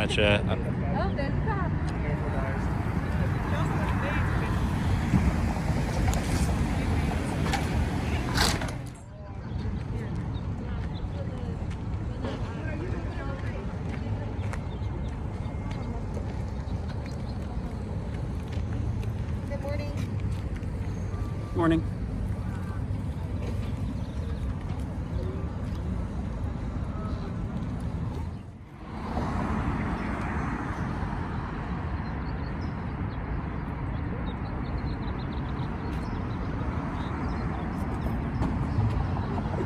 Gotcha. Oh, there's the top. Good morning. Morning.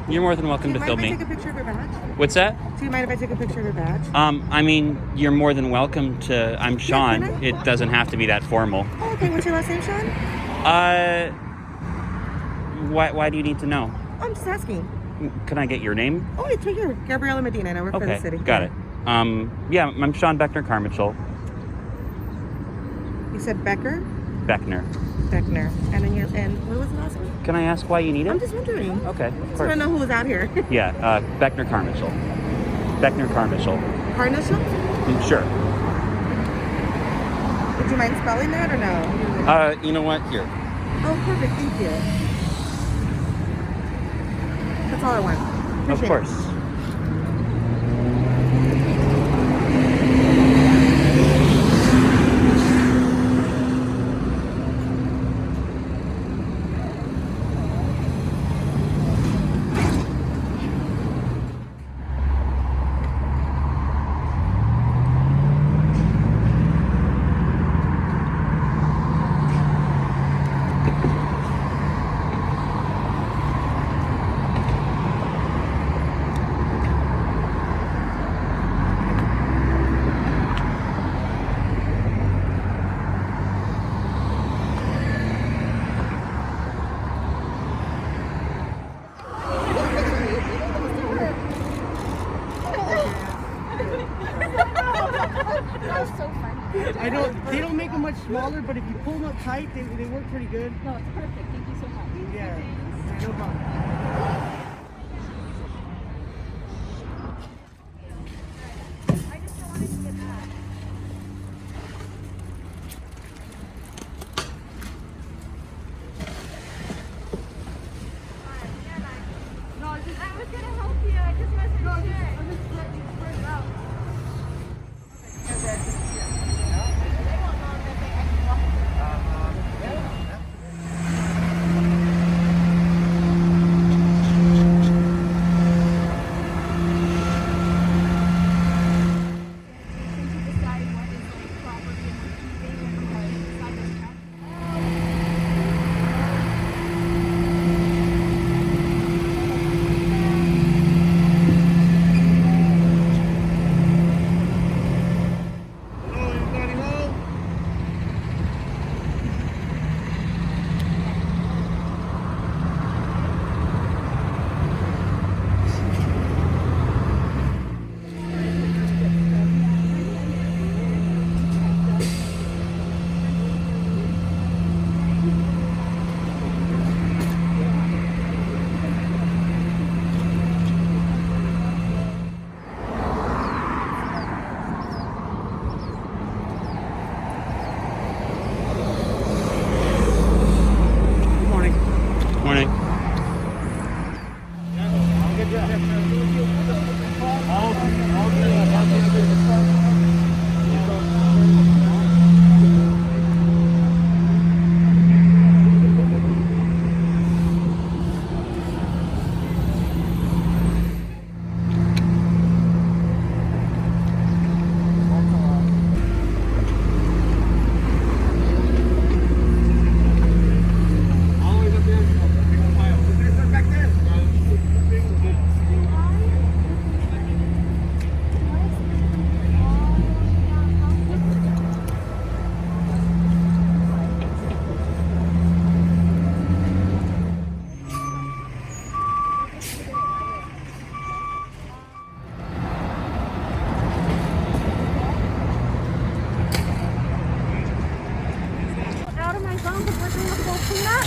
You're more than welcome to film me. Do you mind if I take a picture of your badge? What's that? Do you mind if I take a picture of your badge? I mean, you're more than welcome to. I'm Sean. can I? It doesn't have to be that formal. Oh, okay. What's your last name, Sean? Why do you need to know? I'm just asking. Can I get your name? Oh, it's right here. Gabriella Medina, and I work for the city. Got it. Yeah, I'm Sean Beckner Carmichael. You said Becker? Beckner. Beckner. And then and what was the last one? Can I ask why you need it? I'm just wondering. Okay, of Just want course. to know who was out here. Yeah, Beckner Carmichael. Beckner Carmichael. Carnation? Sure. Would you mind spelling that or no? You know what? Here. Oh, perfect. Thank you. That's all I want. Of Appreciate course. it. They don't make them much smaller, but if you pull them up tight, they work pretty good. No, it's perfect. Thank you so much. Yeah, no problem. I just don't want it to get bad. No, I was gonna help you. I just wasn't sure. I'm just letting you spread it out. They won't know unless they actually walk through. Since you decide what is like property and what keeping and decide what's trash. Hello, anybody home? Good morning. Morning. Out of my zone because we're doing a full cleanup.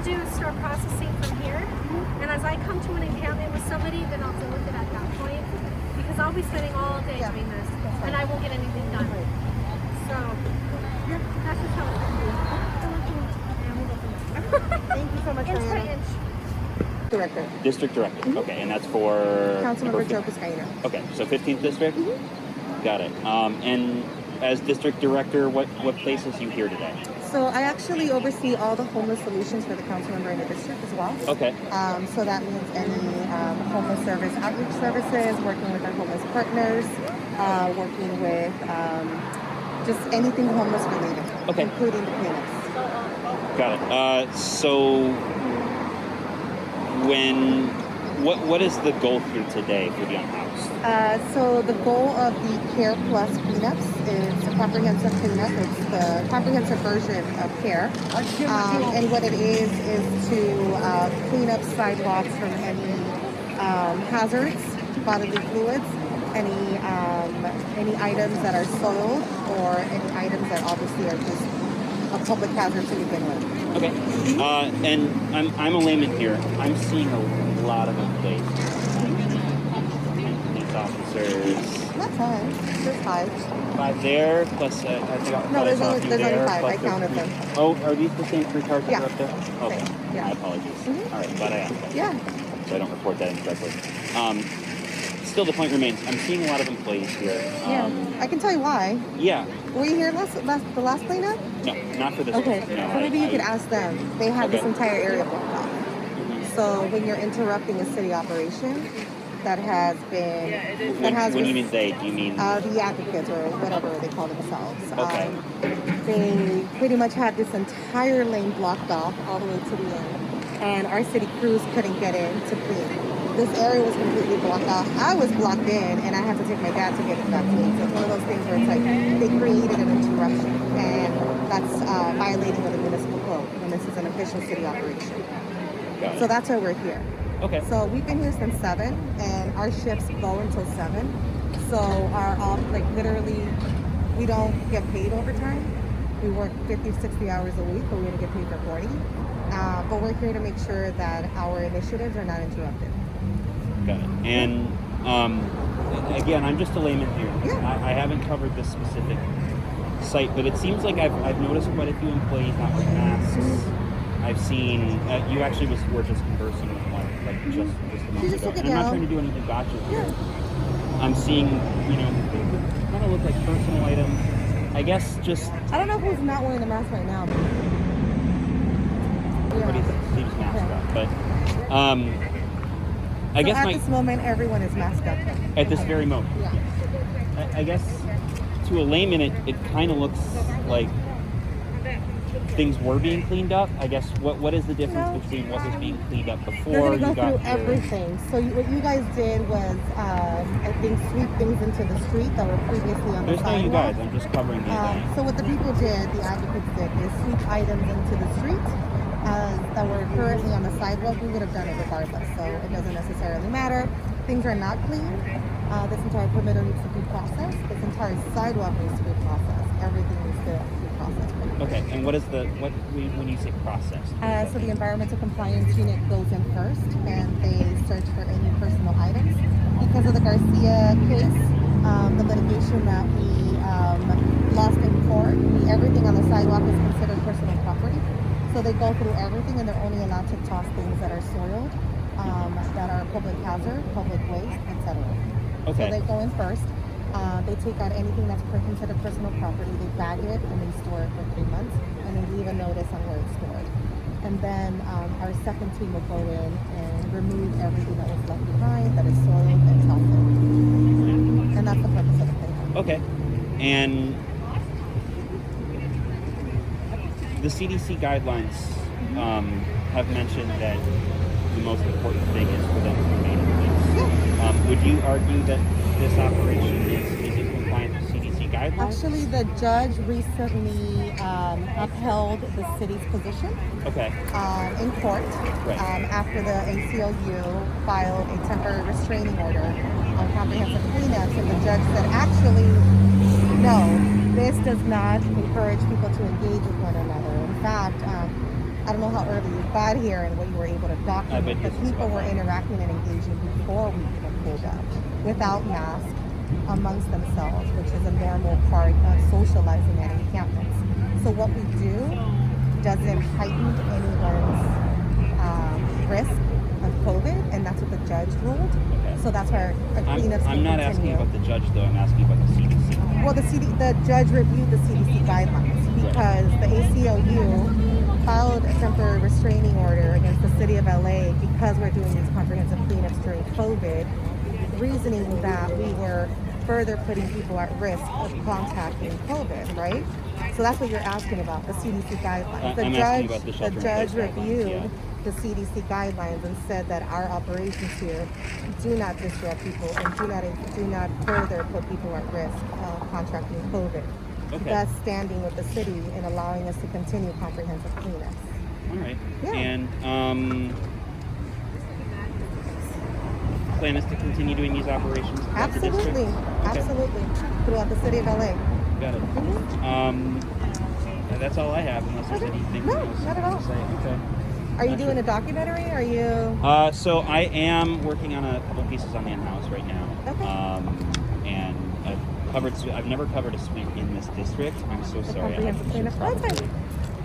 do is start processing from here. And as I come to an encampment with somebody, then I'll deal with it at that point. Because I'll be spending all day doing this, and I won't get anything done. So, yeah, that's just how it's going to be. And we'll go from there. Thank you so much, Inch by Diana. inch. Director. District director. Okay, and that's for Councilmember Joe Piscaino. Okay, so 15th district. Got it. And as district director, what places you here today? So I actually oversee all the homeless solutions for the council member in the district as well. Okay. So that means any homeless service outreach services, working with our homeless partners, working with just anything homeless related, including the cleanups. Got it. So what is the goal here today for the Unhoused? So the goal of the Care Plus cleanups is a comprehensive cleanup. It's the comprehensive version of care. And what it is to clean up sidewalks from any hazards, bodily fluids, any items that are soiled, or any items that obviously are just a public hazard to begin with. Okay. And I'm a layman here. I'm seeing a lot of employees. Police officers. That's fine. There's 5. 5 there, plus I think No, there's only 5. plus I counted them. Oh, are these the same 3 cars that Yeah. are up there? Okay. Same, yeah. My apologies. All right, glad I asked that. Yeah. So I don't report that incorrectly. Still, the point remains. I'm seeing a lot of employees here. Yeah. I can tell you why. Yeah. Were you here the last cleanup? No, not for this Okay. one. No, So maybe you could ask them. They have this entire area blocked off. So when you're interrupting a city operation that has been When you mean they, do you mean? the advocates or whatever they call themselves. Okay. They pretty much had this entire lane blocked off all the way to the end, and our city crews couldn't get in to clean. This area was completely blocked off. I was blocked in, and I had to take my dad to get it back clean. So it's one of those things where it's like they created an interruption, and that's violating of the municipal code when this is an official city operation. Got it. So that's why we're here. Okay. So we've been here since 7, and our shifts go until 7. So our literally, we don't get paid overtime. We work 50, 60 hours a week, but we only get paid for 40. But we're here to make sure that our initiatives are not interrupted. Got it. And again, I'm just a layman here. Yeah. I haven't covered this specific site, but it seems like I've noticed quite a few employees not wearing masks. I've seen you actually were just conversing with one just a moment just ago. took it And I'm not down. trying to do anything gotcha here. I'm seeing, kind of look like personal items. I guess just I don't know who's not wearing the mask right now. everybody seems masked up, but I guess at this moment, everyone is masked up. at this very moment. Yeah. I guess to a layman, it kind of looks like things were being cleaned up. I guess what is the difference between what was being cleaned up They're before going to you go got through here? everything. So what you guys did was, I think, sweep things into the street that were previously on There's the no you sidewalk. guys. I'm just covering the lane. So what the people did, the advocates did, is sweep items into the street that were currently on the sidewalk. We would have done it regardless, so it doesn't necessarily matter. Things are not clean. This entire perimeter needs to be processed. This entire sidewalk needs to be processed. Everything needs to be processed. Okay, and what when you say process? So the environmental compliance unit goes in first, and they search for any personal items. Because of the Garcia case, the litigation that we lost in court, everything on the sidewalk is considered personal property. So they go through everything, and they're only allowed to toss things that are soiled, that are public hazard, public waste, etc. Okay. So they go in first. They take out anything that's considered personal property. They bag it and they store it for 3 months, and they leave a notice on where it's stored. And then our second team will go in and remove everything that was left behind that is soiled and toss it. And that's the purpose of the cleanup. Okay, and the CDC guidelines have mentioned that the most important thing is for them to remain in place. Would you argue that this operation is in compliance with CDC guidelines? Actually, the judge recently upheld the city's position in court after the ACLU filed a temporary restraining order on comprehensive cleanups, and the judge said, actually, no, this does not encourage people to engage with one another. In fact, I don't know how early you got here and what you were able to document, but people were interacting and engaging before we even pulled up, without masks, amongst themselves, which is a normal part of socializing at encampments. So what we do doesn't heighten anyone's risk of COVID, and that's what the judge ruled. Okay. So that's why our cleanups I'm not asking continue. about the judge though. I'm asking about the CDC. Well, the judge reviewed the CDC guidelines because the ACLU filed a temporary restraining order against the city of LA because we're doing these comprehensive cleanups during COVID, reasoning that we were further putting people at risk of contacting COVID, right? So that's what you're asking about, the CDC guidelines. I'm asking about the The shelter in judge place guidelines, reviewed yeah. the CDC guidelines and said that our operations here do not disrupt people and do not further put people at risk of contracting COVID. Okay. Thus standing with the city and allowing us to continue comprehensive cleanups. All right. Yeah. And plan is to continue doing these operations throughout the district? Absolutely, Okay. absolutely, throughout the city of LA. Got it. That's all I have, unless there's Okay. anything No, else not at you all. want to say. Okay. Are you Not doing sure. a documentary? Are you? So I am working on a couple pieces on the Unhoused right now. Okay. And I've never covered a sweep in this district. I'm so The sorry. I comprehensive should cleanup. probably- Okay.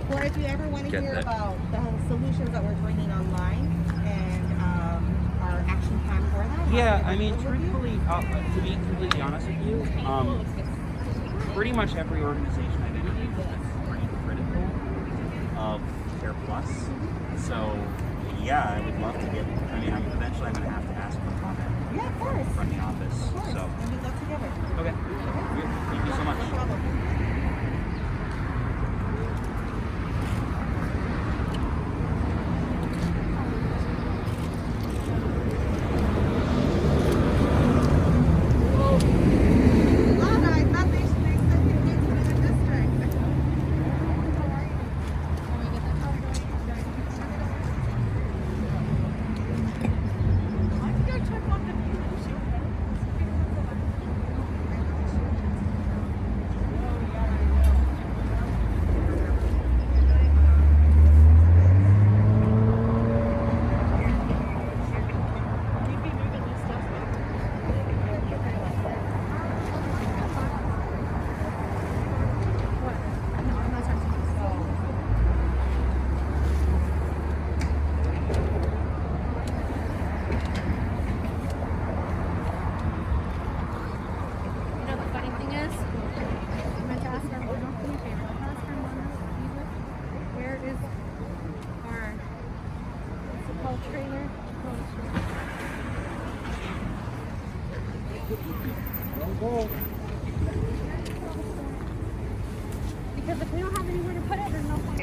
Well, if you ever want to Get hear that. about the solutions that we're bringing online and our action plan for that. Yeah, I'll I mean, share with you. truthfully, to be completely honest with you, pretty much every organization I've interviewed has been pretty critical of Care Plus. So, yeah, I would love to get. I mean, eventually I'm going to have to ask for comment Yeah, of course. from the office. Of course. So, And we'd love to give it. okay, thank you so much. No problem. You know the funny thing is, I meant to ask our mom, do me a favor, ask our mom, where is our, what's it called, trailer? Because if we don't have anywhere to put it, there's no point.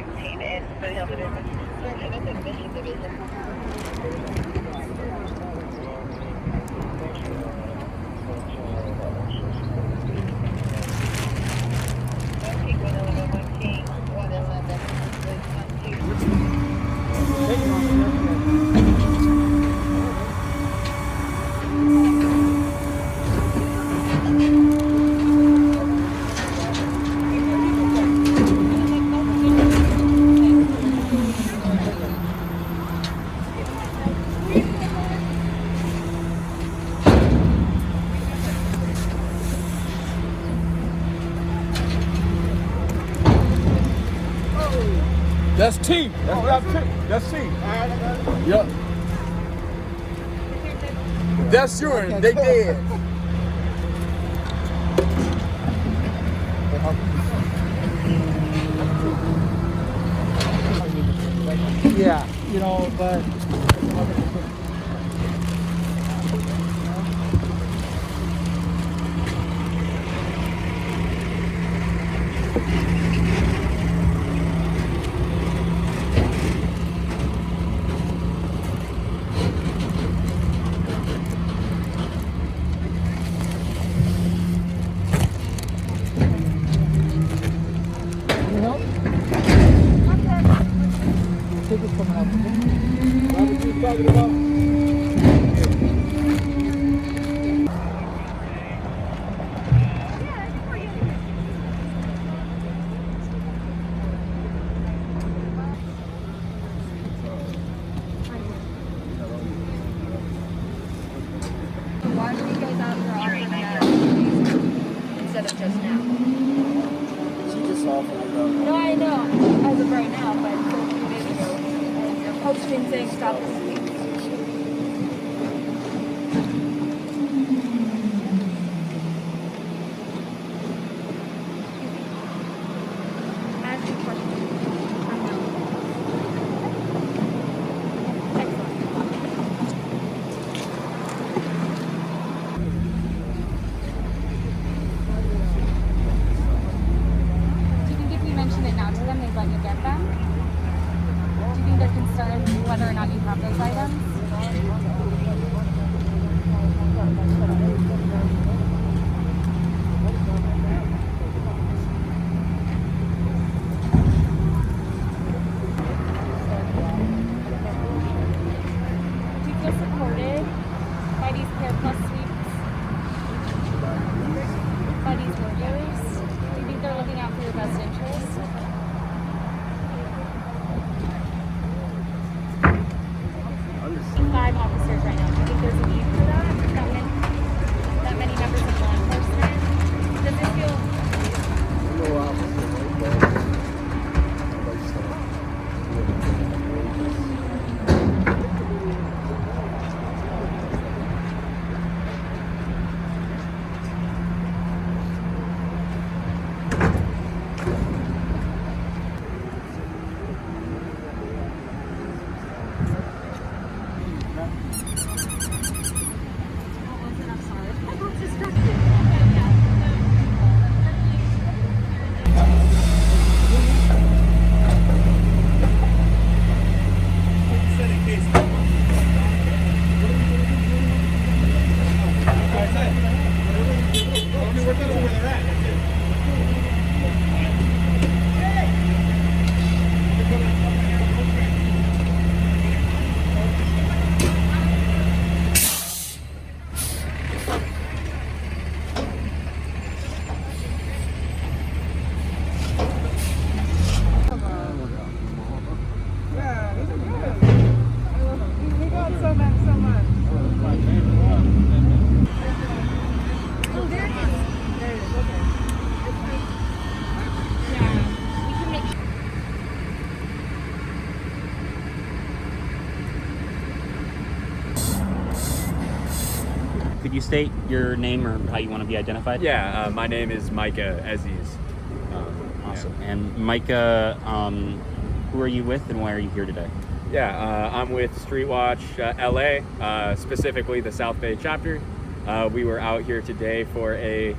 That's T. That's what I'm T. That's T. Yep. That's yours. They dead. Yeah, you know, but you know, tickets coming up. What you talking about? No, I know, as of right now, but for a few days ago, and you're posting saying stop this week. Ask a question. Do you think if you mention it now to them, they'd let you get them? Do you think they're concerned whether or not you have those items? Do you feel supported by these Care Plus sweeps? By these workers? Do you think they're looking out for your best interest? 5 officers right now. Do you think there's a need for that? That many members of law enforcement? Does it feel Could you state your name or how you want to be identified? Yeah, my name is Micah Aziz. Awesome. And Micah, who are you with and why are you here today? Yeah, I'm with Streetwatch LA, specifically the South Bay chapter. We were out here today for a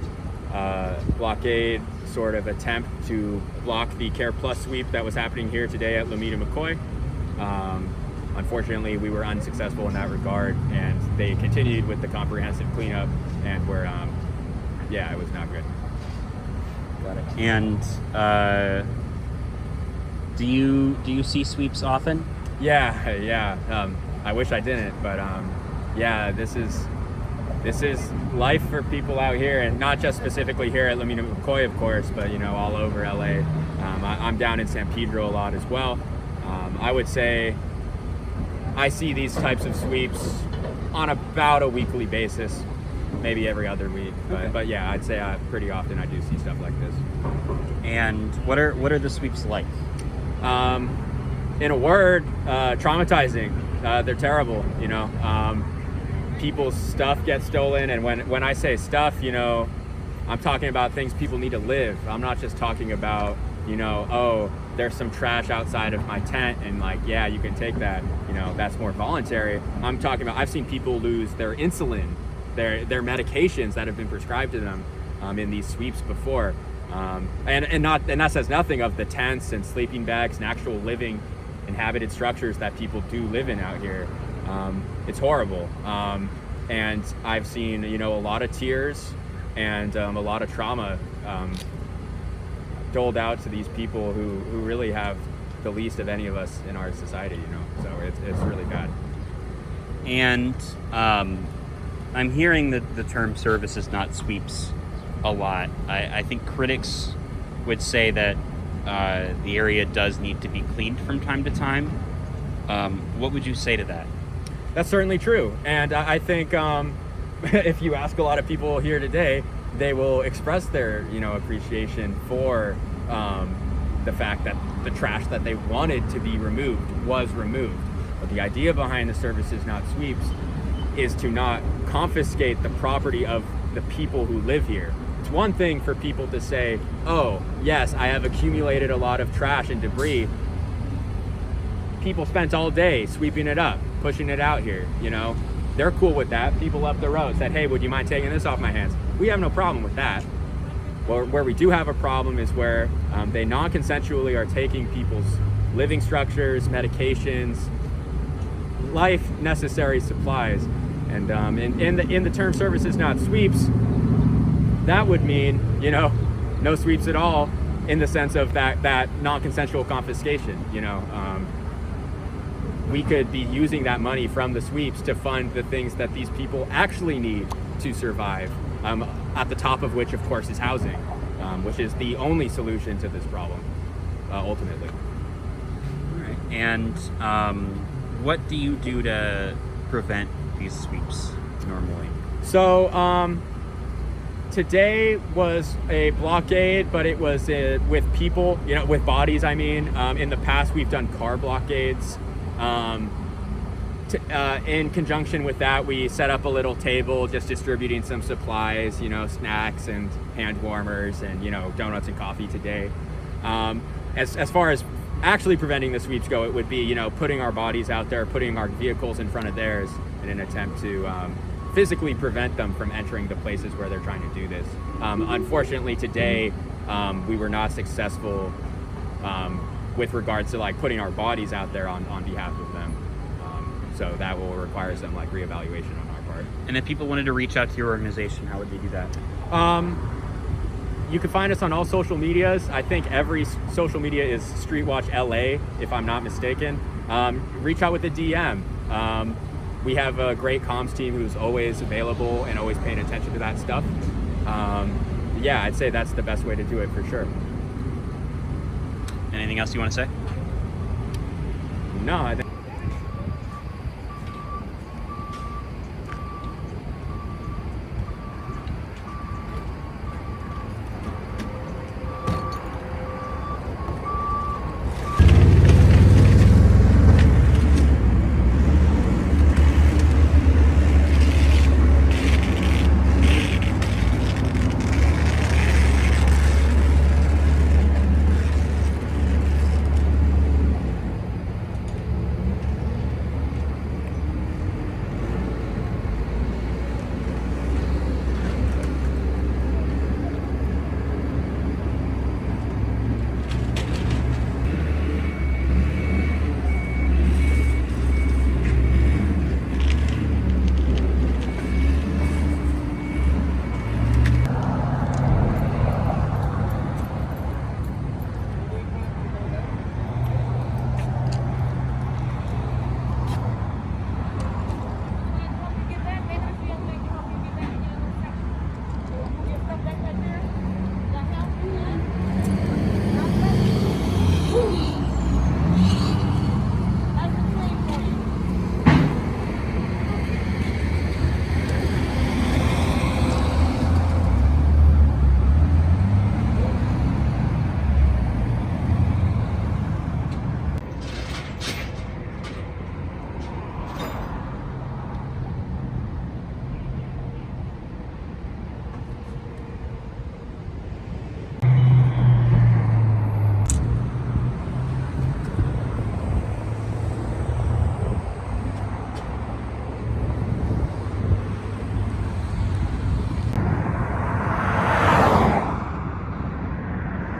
blockade sort of attempt to block the Care Plus sweep that was happening here today at Lomita McCoy. Unfortunately, we were unsuccessful in that regard, and they continued with the comprehensive cleanup, and we're, yeah, it was not good. Got it. And do you see sweeps often? Yeah. I wish I didn't, but yeah, this is life for people out here, and not just specifically here at Lomita McCoy, of course, but you know, all over LA. I'm down in San Pedro a lot as well. I would say I see these types of sweeps on about a weekly basis, maybe every other week. But yeah, I'd say pretty often I do see stuff like this. And what are the sweeps like? In a word, traumatizing. They're terrible, you know. People's stuff gets stolen, and when I say stuff, you know, I'm talking about things people need to live. I'm not just talking about, you know, oh, there's some trash outside of my tent and like, yeah, you can take that, you know, that's more voluntary. I'm talking about, I've seen people lose their insulin, their medications that have been prescribed to them in these sweeps before. And that says nothing of the tents and sleeping bags and actual living inhabited structures that people do live in out here. It's horrible. And I've seen, you know, a lot of tears and a lot of trauma doled out to these people who really have the least of any of us in our society, you know, so it's really bad. And I'm hearing that the term services, not sweeps, a lot. I think critics would say that the area does need to be cleaned from time to time. What would you say to that? That's certainly true. And I think if you ask a lot of people here today, they will express their, you know, appreciation for the fact that the trash that they wanted to be removed was removed. But the idea behind the services not sweeps is to not confiscate the property of the people who live here. It's one thing for people to say, oh, yes, I have accumulated a lot of trash and debris. People spent all day sweeping it up, pushing it out here, you know? They're cool with that. People up the road said, hey, would you mind taking this off my hands? We have no problem with that. Where we do have a problem is where they non-consensually are taking people's living structures, medications, life necessary supplies. And in the term services not sweeps, that would mean, you know, no sweeps at all in the sense of that non-consensual confiscation, you know. We could be using that money from the sweeps to fund the things that these people actually need to survive, at the top of which, of course, is housing, which is the only solution to this problem, ultimately. All right. And what do you do to prevent these sweeps normally? So today was a blockade, but it was with people, you know, with bodies, I mean. In the past, we've done car blockades. In conjunction with that, we set up a little table just distributing some supplies, you know, snacks and hand warmers and, you know, donuts and coffee today. As far as actually preventing the sweeps go, it would be, you know, putting our bodies out there, putting our vehicles in front of theirs in an attempt to physically prevent them from entering the places where they're trying to do this. Unfortunately, today, we were not successful with regards to like putting our bodies out there on behalf of them. So that will require some like reevaluation on our part. And if people wanted to reach out to your organization, how would they do that? You can find us on all social medias. I think every social media is Streetwatch LA, if I'm not mistaken. Reach out with a DM. We have a great comms team who's always available and always paying attention to that stuff. Yeah, I'd say that's the best way to do it for sure. Anything else you want to say? No, I think